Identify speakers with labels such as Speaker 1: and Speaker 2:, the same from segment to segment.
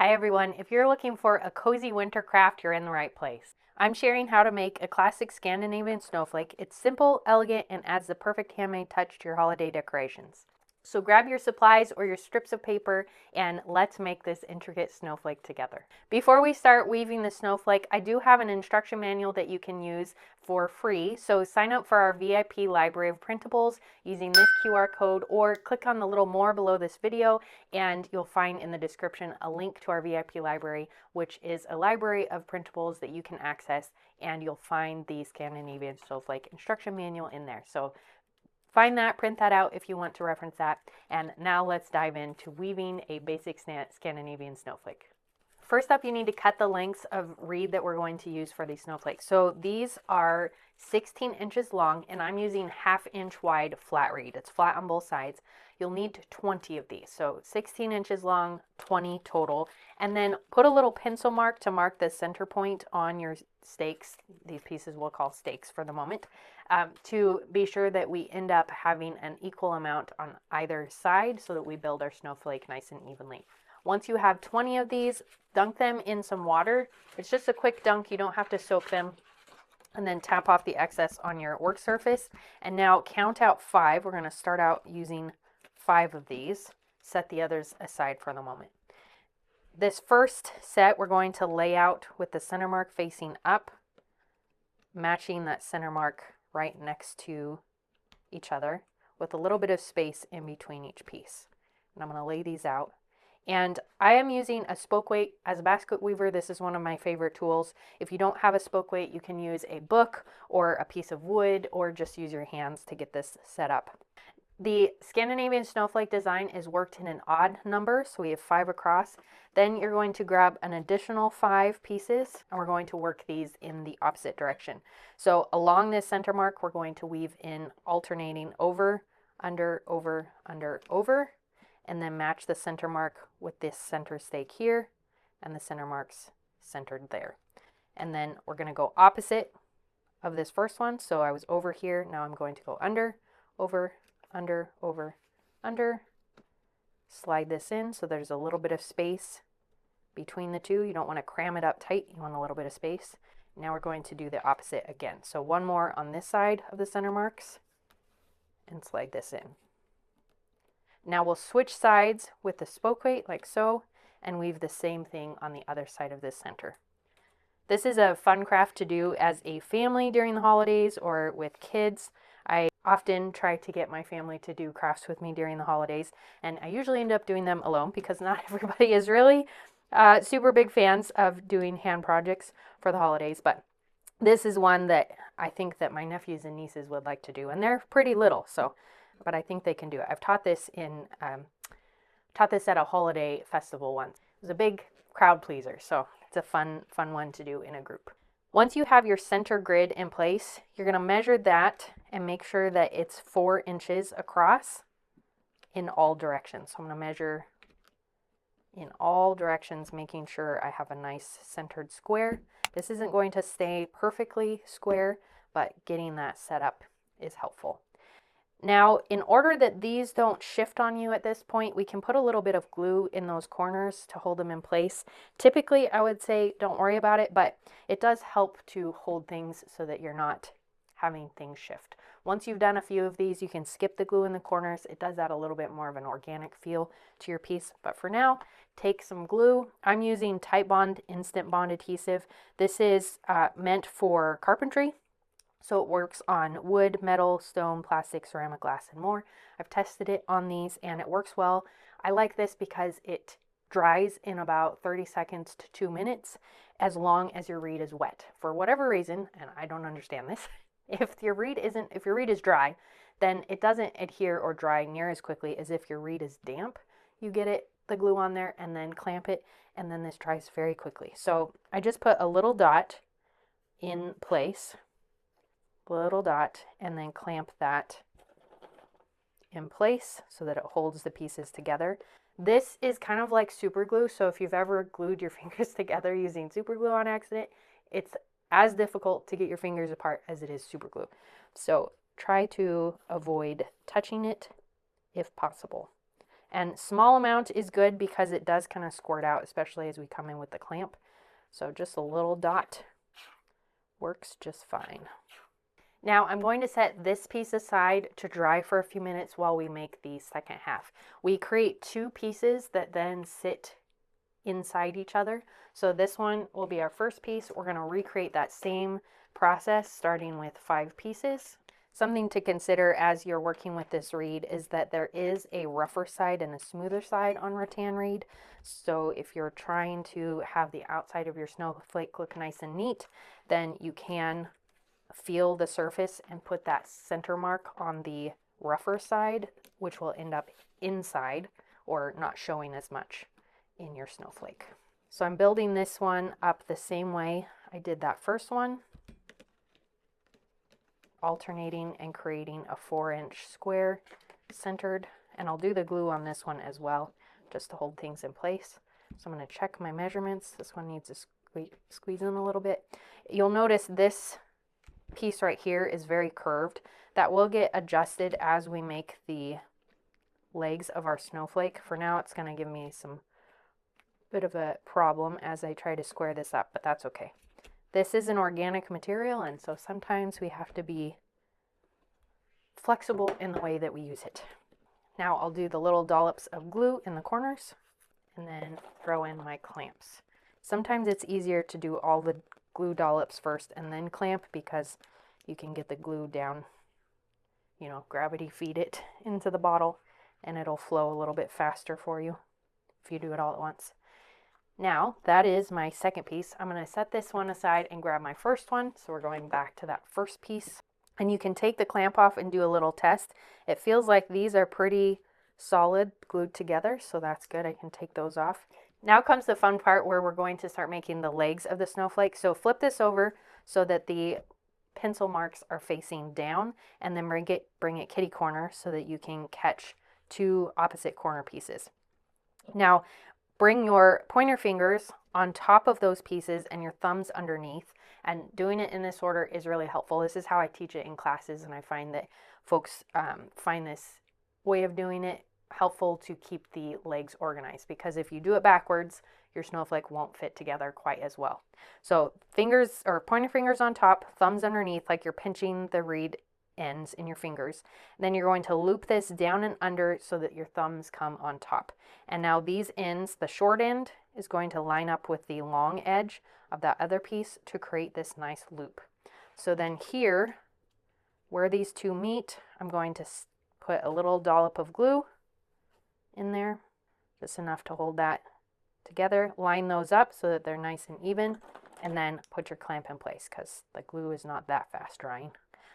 Speaker 1: Hi everyone, if you're looking for a cozy winter craft, you're in the right place. I'm sharing how to make a classic Scandinavian snowflake. It's simple, elegant, and adds the perfect handmade touch to your holiday decorations. So grab your supplies or your strips of paper and let's make this intricate snowflake together. Before we start weaving the snowflake, I do have an instruction manual that you can use for free. So sign up for our VIP library of printables using this QR code or click on the little more below this video and you'll find in the description a link to our VIP library, which is a library of printables that you can access, and you'll find the Scandinavian snowflake instruction manual in there. So find that, print that out if you want to reference that. And now let's dive into weaving a basic Scandinavian snowflake. First up, you need to cut the lengths of reed that we're going to use for these snowflakes. So these are 16 inches long and I'm using 1/2 inch wide flat reed. It's flat on both sides. You'll need 20 of these. So 16 inches long, 20 total. And then put a little pencil mark to mark the center point on your stakes. These pieces we'll call stakes for the moment, to be sure that we end up having an equal amount on either side so that we build our snowflake nice and evenly. Once you have 20 of these, dunk them in some water. It's just a quick dunk, you don't have to soak them. And then tap off the excess on your work surface. And now count out 5. We're going to start out using 5 of these. Set the others aside for the moment. This first set we're going to lay out with the center mark facing up, matching that center mark right next to each other with a little bit of space in between each piece. And I'm going to lay these out. And I am using a spoke weight as a basket weaver. This is one of my favorite tools. If you don't have a spoke weight, you can use a book or a piece of wood or just use your hands to get this set up. The Scandinavian snowflake design is worked in an odd number, so we have 5 across. Then you're going to grab an additional 5 pieces and we're going to work these in the opposite direction. So along this center mark, we're going to weave in alternating over, under, over, under, over, and then match the center mark with this center stake here and the center marks centered there. And then we're going to go opposite of this first one. So I was over here, now I'm going to go under, over, under, over, under. Slide this in so there's a little bit of space between the two. You don't want to cram it up tight, you want a little bit of space. Now we're going to do the opposite again. So one more on this side of the center marks and slide this in. Now we'll switch sides with the spoke weight like so and weave the same thing on the other side of this center. This is a fun craft to do as a family during the holidays or with kids. I often try to get my family to do crafts with me during the holidays, and I usually end up doing them alone because not everybody is really super big fans of doing hand projects for the holidays, but this is one that I think that my nephews and nieces would like to do, and they're pretty little, so but I think they can do it. I've taught this at a holiday festival once. It was a big crowd pleaser, so it's a fun one to do in a group. Once you have your center grid in place, you're going to measure that and make sure that it's 4 inches across in all directions. So I'm going to measure in all directions, making sure I have a nice centered square. This isn't going to stay perfectly square, but getting that set up is helpful. Now, in order that these don't shift on you at this point, we can put a little bit of glue in those corners to hold them in place. Typically, I would say don't worry about it, but it does help to hold things so that you're not having things shift. Once you've done a few of these, you can skip the glue in the corners. It does add a little bit more of an organic feel to your piece. But for now, take some glue. I'm using Titebond Instant Bond adhesive. This is meant for carpentry. So it works on wood, metal, stone, plastic, ceramic, glass, and more. I've tested it on these and it works well. I like this because it dries in about 30 seconds to 2 minutes as long as your reed is wet. For whatever reason, and I don't understand this, if your reed is dry, then it doesn't adhere or dry near as quickly as if your reed is damp. You get the glue on there and then clamp it, and then this dries very quickly. So I just put a little dot in place. Little dot, and then clamp that in place so that it holds the pieces together. This is kind of like super glue, so if you've ever glued your fingers together using super glue on accident, it's as difficult to get your fingers apart as it is super glue. So try to avoid touching it if possible. And small amount is good because it does kind of squirt out, especially as we come in with the clamp. So just a little dot works just fine. Now I'm going to set this piece aside to dry for a few minutes while we make the second half. We create two pieces that then sit inside each other. So this one will be our first piece. We're going to recreate that same process starting with 5 pieces. Something to consider as you're working with this reed is that there is a rougher side and a smoother side on rattan reed. So if you're trying to have the outside of your snowflake look nice and neat, then you can feel the surface and put that center mark on the rougher side, which will end up inside or not showing as much in your snowflake. So I'm building this one up the same way I did that first one, alternating and creating a 4-inch square centered, and I'll do the glue on this one as well just to hold things in place. So I'm going to check my measurements. This one needs to squeeze in a little bit. You'll notice this piece right here is very curved. That will get adjusted as we make the legs of our snowflake. For now, it's going to give me some bit of a problem as I try to square this up, but that's okay. This is an organic material, and so sometimes we have to be flexible in the way that we use it. Now I'll do the little dollops of glue in the corners and then throw in my clamps. Sometimes it's easier to do all the glue dollops first and then clamp because you can get the glue down, you know, gravity feed it into the bottle and it'll flow a little bit faster for you if you do it all at once. Now that is my second piece. I'm going to set this one aside and grab my first one. So we're going back to that first piece, and you can take the clamp off and do a little test. It feels like these are pretty solid glued together, so that's good. I can take those off. Now comes the fun part where we're going to start making the legs of the snowflake. So flip this over so that the pencil marks are facing down, and then bring it kitty corner so that you can catch 2 opposite corner pieces. Now bring your pointer fingers on top of those pieces and your thumbs underneath, and doing it in this order is really helpful. This is how I teach it in classes, and I find that folks find this way of doing it helpful to keep the legs organized, because if you do it backwards, your snowflake won't fit together quite as well. So fingers or pointer fingers on top, thumbs underneath, like you're pinching the reed ends in your fingers. And then you're going to loop this down and under so that your thumbs come on top. And now these ends, the short end is going to line up with the long edge of that other piece to create this nice loop. So then here, where these two meet, I'm going to put a little dollop of glue in there, just enough to hold that together. Line those up so that they're nice and even, and then put your clamp in place because the glue is not that fast drying.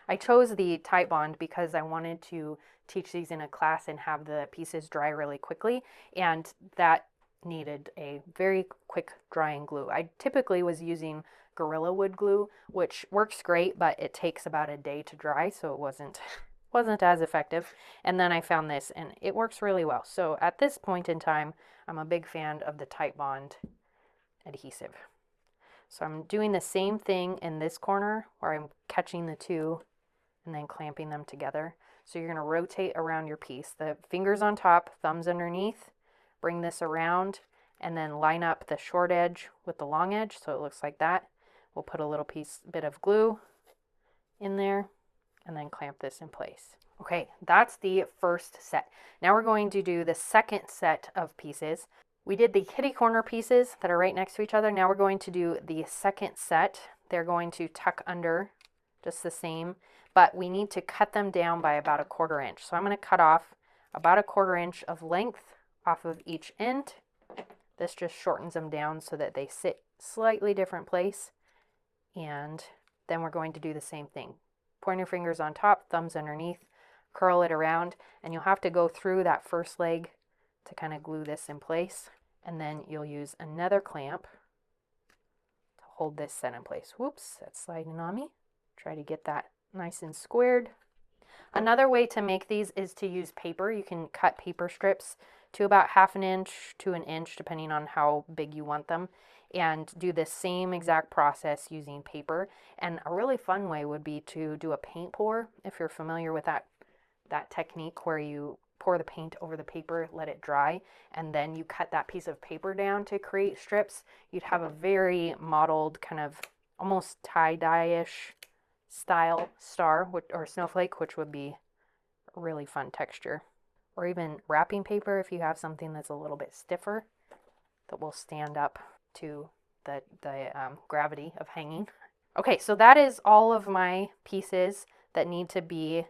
Speaker 1: I chose the tight bond because I wanted to teach these in a class and have the pieces dry really quickly, and that needed a very quick drying glue. I typically was using Gorilla Wood glue, which works great, but it takes about a day to dry, so it wasn't as effective. And then I found this, and it works really well. So at this point in time, I'm a big fan of the tight bond adhesive. So I'm doing the same thing in this corner where I'm catching the two and then clamping them together. So you're going to rotate around your piece. The fingers on top, thumbs underneath. Bring this around and then line up the short edge with the long edge so it looks like that. We'll put a little bit of glue in there and then clamp this in place. Okay, that's the first set. Now we're going to do the second set of pieces. We did the kitty corner pieces that are right next to each other. Now we're going to do the second set. They're going to tuck under just the same, but we need to cut them down by about 1/4 inch. So I'm going to cut off about 1/4 inch of length off of each end. This just shortens them down so that they sit slightly different place. And then we're going to do the same thing. Pointer fingers on top, thumbs underneath, curl it around, and you'll have to go through that first leg to kind of glue this in place. And then you'll use another clamp to hold this set in place. Whoops, that's sliding on me. Try to get that nice and squared. Another way to make these is to use paper. You can cut paper strips to about 1/2 inch to 1 inch, depending on how big you want them, and do the same exact process using paper. And a really fun way would be to do a paint pour, if you're familiar with that technique where you pour the paint over the paper, let it dry, and then you cut that piece of paper down to create strips, you'd have a very mottled kind of almost tie-dye-ish style star or snowflake, which would be a really fun texture. Or even wrapping paper if you have something that's a little bit stiffer that will stand up to the gravity of hanging. Okay, so that is all of my pieces that need to be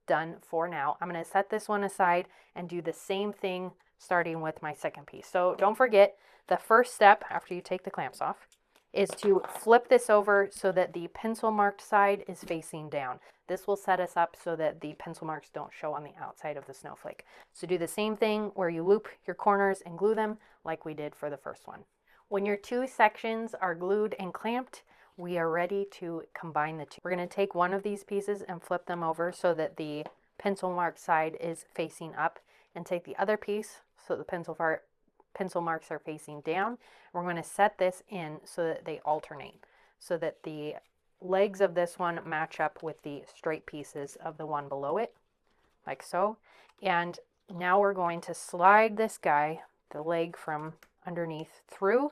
Speaker 1: done for now. I'm going to set this one aside and do the same thing starting with my second piece. So don't forget, the first step after you take the clamps off is to flip this over so that the pencil marked side is facing down. This will set us up so that the pencil marks don't show on the outside of the snowflake. So do the same thing where you loop your corners and glue them like we did for the first one. When your two sections are glued and clamped, we are ready to combine the two. We're going to take one of these pieces and flip them over so that the pencil marked side is facing up, and take the other piece so the pencil marks are facing down. We're going to set this in so that they alternate, so that the legs of this one match up with the straight pieces of the one below it, like so. And now we're going to slide this guy, the leg from underneath, through,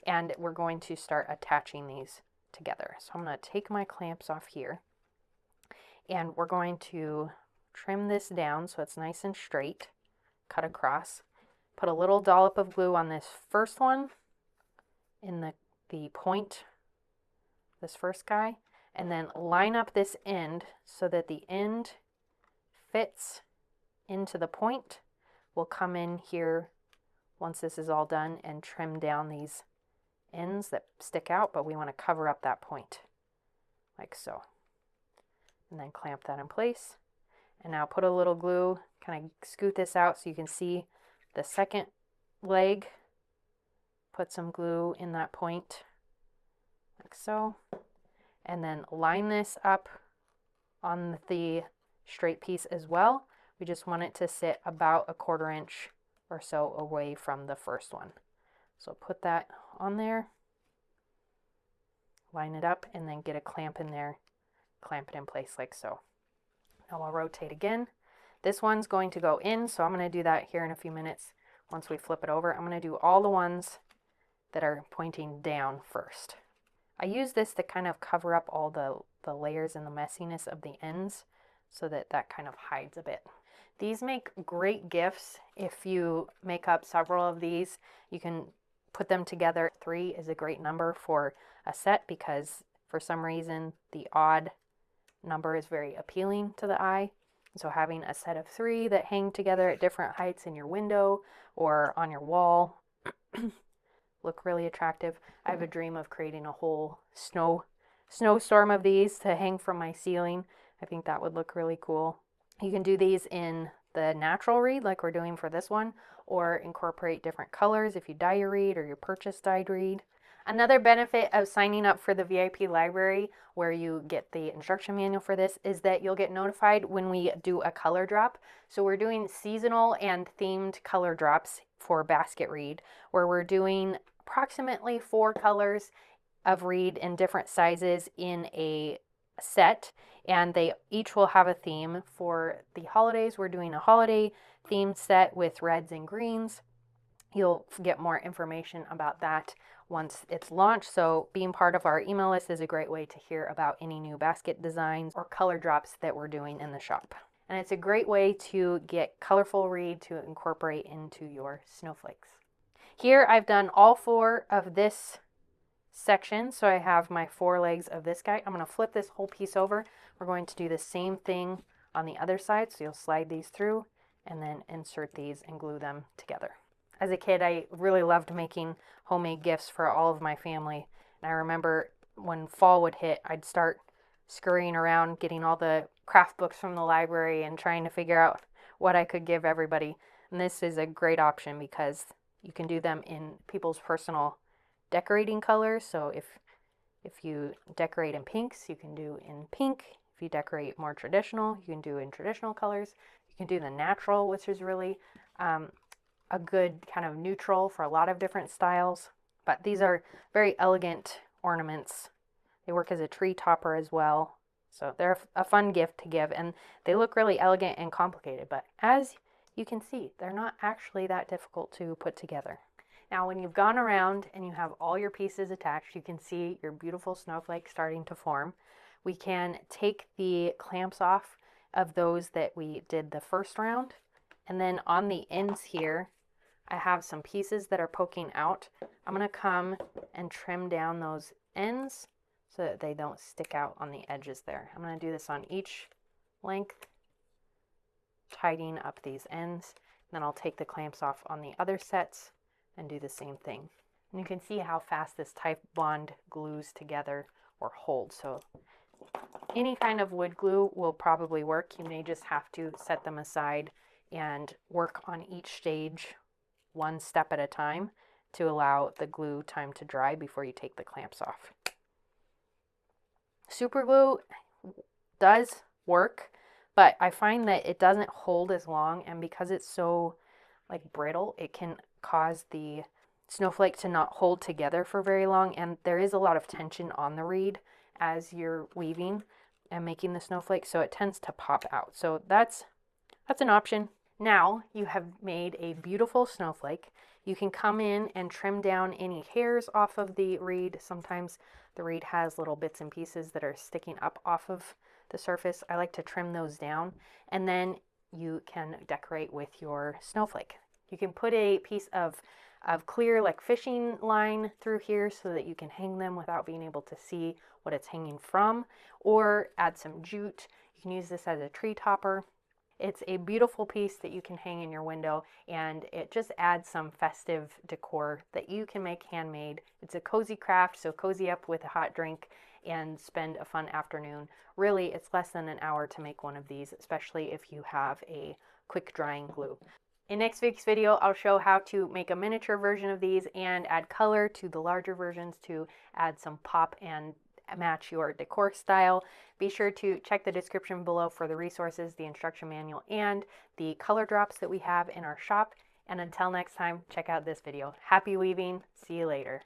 Speaker 1: and we're going to start attaching these together. So I'm going to take my clamps off here, and we're going to trim this down so it's nice and straight, cut across, put a little dollop of glue on this first one in the point, this first guy, and then line up this end so that the end fits into the point. We'll come in here once this is all done and trim down these ends that stick out, but we want to cover up that point like so, and then clamp that in place. And now put a little glue, kind of scoot this out so you can see the second leg. Put some glue in that point like so, and then line this up on the straight piece as well. We just want it to sit about a 1/4 inch or so away from the first one. So put that on there, line it up, and then get a clamp in there, clamp it in place like so. Now I'll rotate again. This one's going to go in, so I'm going to do that here in a few minutes. Once we flip it over, I'm going to do all the ones that are pointing down first. I use this to kind of cover up all the layers and the messiness of the ends so that that kind of hides a bit. These make great gifts. If you make up several of these, you can put them together. 3 is a great number for a set because for some reason the odd number is very appealing to the eye. So having a set of 3 that hang together at different heights in your window or on your wall look really attractive. I have a dream of creating a whole snowstorm of these to hang from my ceiling. I think that would look really cool. You can do these in the natural reed like we're doing for this one, or incorporate different colors if you dye your reed or you purchase dyed reed. Another benefit of signing up for the VIP library, where you get the instruction manual for this, is that you'll get notified when we do a color drop. So we're doing seasonal and themed color drops for basket reed, where we're doing approximately 4 colors of reed in different sizes in a set, and they each will have a theme. For the holidays, we're doing a holiday themed set with reds and greens. You'll get more information about that once it's launched. So being part of our email list is a great way to hear about any new basket designs or color drops that we're doing in the shop. And it's a great way to get colorful reed to incorporate into your snowflakes. Here I've done all 4 of this section. So I have my 4 legs of this guy. I'm going to flip this whole piece over. We're going to do the same thing on the other side. So you'll slide these through and then insert these and glue them together. As a kid, I really loved making homemade gifts for all of my family. And I remember when fall would hit, I'd start scurrying around getting all the craft books from the library and trying to figure out what I could give everybody. And this is a great option because you can do them in people's personal decorating colors. So if you decorate in pinks, you can do in pink. If you decorate more traditional, you can do in traditional colors. You can do the natural, which is really a good kind of neutral for a lot of different styles. But these are very elegant ornaments. They work as a tree topper as well. So they're a fun gift to give, and they look really elegant and complicated. But as you can see they're not actually that difficult to put together. Now, when you've gone around and you have all your pieces attached, you can see your beautiful snowflake starting to form. We can take the clamps off of those that we did the first round. And then on the ends here, I have some pieces that are poking out. I'm going to come and trim down those ends so that they don't stick out on the edges there. I'm going to do this on each length, tidying up these ends. Then I'll take the clamps off on the other sets and do the same thing. And you can see how fast this type bond glues together or holds. So any kind of wood glue will probably work. You may just have to set them aside and work on each stage one step at a time to allow the glue time to dry before you take the clamps off. Super glue does work, but I find that it doesn't hold as long, and because it's so like brittle, it can cause the snowflake to not hold together for very long, and there is a lot of tension on the reed as you're weaving and making the snowflake, so it tends to pop out. So that's an option. Now you have made a beautiful snowflake. You can come in and trim down any hairs off of the reed. Sometimes the reed has little bits and pieces that are sticking up off of the surface. I like to trim those down, and then you can decorate with your snowflake. You can put a piece of clear like fishing line through here so that you can hang them without being able to see what it's hanging from, or add some jute. You can use this as a tree topper. It's a beautiful piece that you can hang in your window, and it just adds some festive decor that you can make handmade. It's a cozy craft, so cozy up with a hot drink and spend a fun afternoon. Really, it's less than an hour to make one of these, especially if you have a quick drying glue. In next week's video, I'll show how to make a miniature version of these and add color to the larger versions to add some pop and match your decor style. Be sure to check the description below for the resources, the instruction manual, and the color drops that we have in our shop. And until next time, check out this video. Happy weaving. See you later.